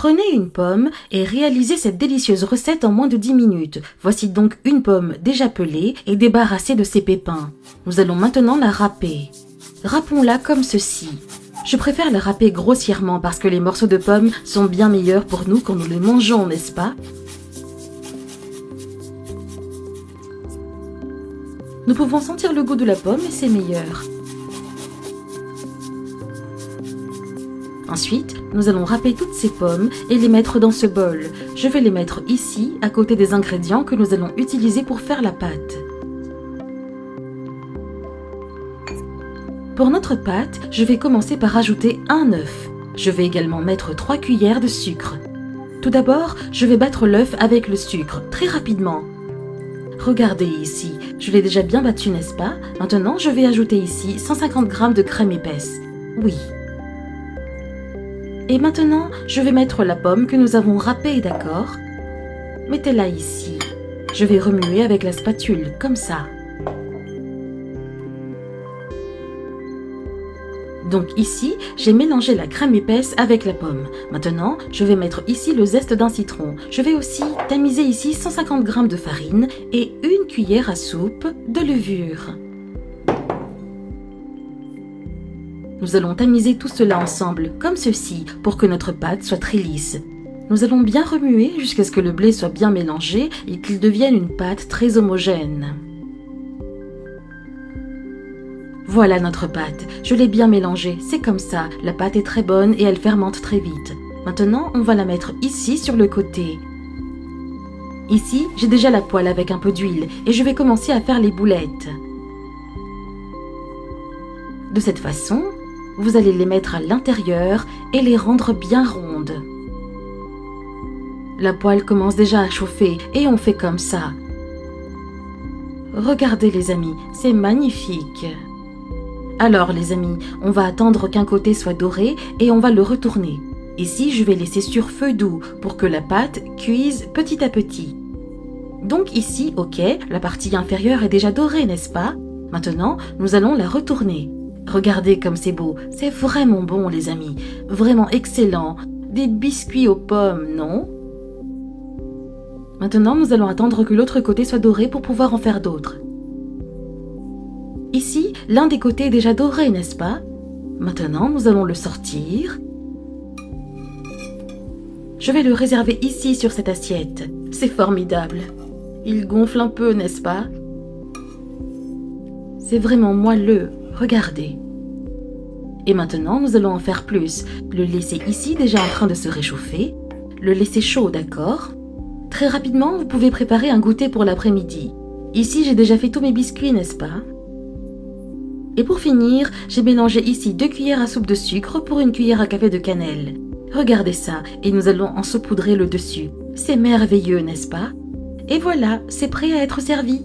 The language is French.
Prenez une pomme et réalisez cette délicieuse recette en moins de 10 minutes. Voici donc une pomme déjà pelée et débarrassée de ses pépins. Nous allons maintenant la râper. Râpons-la comme ceci. Je préfère la râper grossièrement parce que les morceaux de pommes sont bien meilleurs pour nous quand nous les mangeons, n'est-ce pas? Nous pouvons sentir le goût de la pomme et c'est meilleur. Ensuite, nous allons râper toutes ces pommes et les mettre dans ce bol. Je vais les mettre ici, à côté des ingrédients que nous allons utiliser pour faire la pâte. Pour notre pâte, je vais commencer par ajouter un œuf. Je vais également mettre 3 cuillères de sucre. Tout d'abord, je vais battre l'œuf avec le sucre, très rapidement. Regardez ici, je l'ai déjà bien battu, n'est-ce pas? Maintenant, je vais ajouter ici 150 g de crème épaisse. Oui. Et maintenant, je vais mettre la pomme que nous avons râpée, d'accord? Mettez-la ici. Je vais remuer avec la spatule, comme ça. Donc ici, j'ai mélangé la crème épaisse avec la pomme. Maintenant, je vais mettre ici le zeste d'un citron. Je vais aussi tamiser ici 150 g de farine et 1 cuillère à soupe de levure. Nous allons tamiser tout cela ensemble, comme ceci, pour que notre pâte soit très lisse. Nous allons bien remuer jusqu'à ce que le blé soit bien mélangé et qu'il devienne une pâte très homogène. Voilà notre pâte, je l'ai bien mélangée, c'est comme ça, la pâte est très bonne et elle fermente très vite. Maintenant, on va la mettre ici sur le côté. Ici, j'ai déjà la poêle avec un peu d'huile et je vais commencer à faire les boulettes. De cette façon, vous allez les mettre à l'intérieur et les rendre bien rondes. La poêle commence déjà à chauffer et on fait comme ça. Regardez les amis, c'est magnifique. Alors les amis, on va attendre qu'un côté soit doré et on va le retourner. Ici, je vais laisser sur feu doux pour que la pâte cuise petit à petit. Donc ici, ok, la partie inférieure est déjà dorée, n'est-ce pas? Maintenant, nous allons la retourner. Regardez comme c'est beau, c'est vraiment bon les amis, vraiment excellent. Des biscuits aux pommes, non? Maintenant, nous allons attendre que l'autre côté soit doré pour pouvoir en faire d'autres. Ici, l'un des côtés est déjà doré, n'est-ce pas? Maintenant, nous allons le sortir. Je vais le réserver ici sur cette assiette. C'est formidable. Il gonfle un peu, n'est-ce pas? C'est vraiment moelleux. Regardez. Et maintenant, nous allons en faire plus. Le laisser ici, déjà en train de se réchauffer. Le laisser chaud, d'accord? Très rapidement, vous pouvez préparer un goûter pour l'après-midi. Ici, j'ai déjà fait tous mes biscuits, n'est-ce pas? Et pour finir, j'ai mélangé ici 2 cuillères à soupe de sucre pour 1 cuillère à café de cannelle. Regardez ça, et nous allons en saupoudrer le dessus. C'est merveilleux, n'est-ce pas? Et voilà, c'est prêt à être servi.